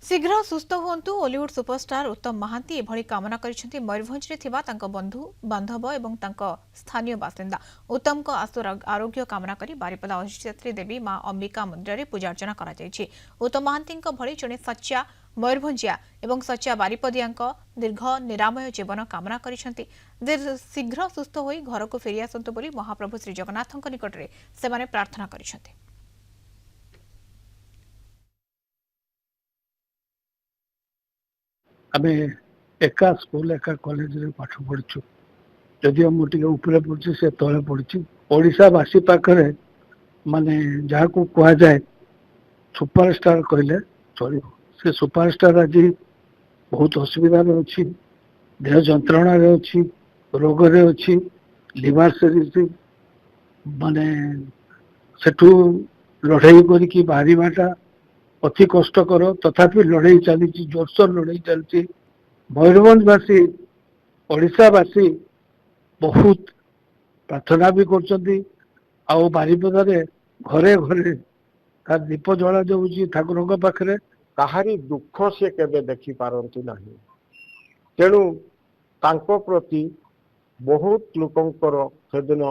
शीघ्र सुस्थ हुंतु Ollywood superstar उत्तम महांती एभली कामना करिसेंति मयूरभंज रे थिबा तांको बंधु बांधव एवं तांको स्थानीय बासिंदा उत्तम को आरोग्य कामना करी बारिपदा अष्टयात्री देवी मां अंबिका मंदिर में पूजा अर्चना करा जायछि। उत्तम महांती भली जणे सच्चा मयूरभंजिया एवं सच्चा बारिपदिया दीर्घ निरामय जीवन कामना करिसेंति। शीघ्र सुस्थ होई घर को फेरी आसंतु बोली महाप्रभु श्री जगन्नाथଙ୍କ निकटरे सेमाने प्रार्थना करिसेंति। आमे एका स्कूल एका कॉलेज रे पाठ पढ़छु जदि मुझे ऊपर पड़ी से तले पड़ी ओडावासी पाखे माने जहाँ को कह जाए सुपरस्टार कहले चलो से सुपरस्टार आज बहुत असुविधा अच्छी देह जंत्रणा अच्छी रोग रे अच्छी लिवर से माने सेठू लड़ाई करी बाहरटा अति कष्टकर तथापि लड़ाई चली जोरसोर लड़ाई चलती मयूरभंजवासी ओडावासी बहुत प्रार्थना भी कर बारिपदारे घरे घरे तार दीप जला जाऊँगी ठाकुर पाखे कहारी दुख से केबे देखी पारती नहीं तेणु तांको प्रति बहुत लोकंकर सेदिन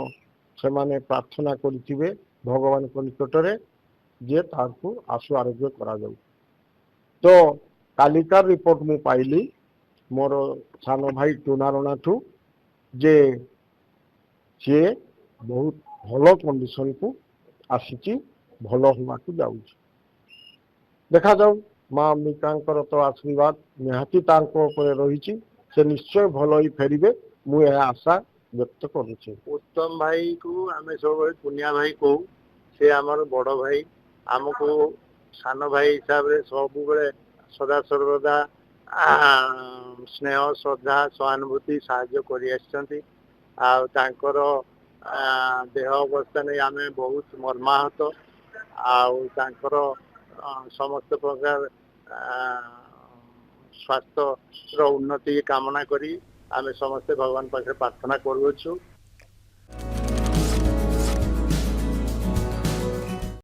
से माने प्रार्थना करिथिबे भगवान को निकटरे जे तारको आशु आरोग्य करा जाऊ। तो कालिकार रिपोर्ट मु पाइली मोर सान भाई टुनारणा ठू जे सी बहुत भल कंडीशन को आसी भल होगा जाऊँ देखा जाऊ माँ अंबिका तो आशीर्वाद निहाती रही से निश्चय भल ही फेरबे मुझे आशा व्यक्त करुचे। उत्तम भाई को आम सब पुनिया भाई कहू से आमर बड़ भाई आमको सान भाई हिसाब से सब सदा सर्वदा स्नेह श्रद्धा सहानुभूति साहाय्य कर देह अवस्था नहीं आम बहुत मर्माहत आर समस्त प्रकार स्वास्थ्य उन्नति कामना करी आम समस्ते भगवान पाखे प्रार्थना करुछु।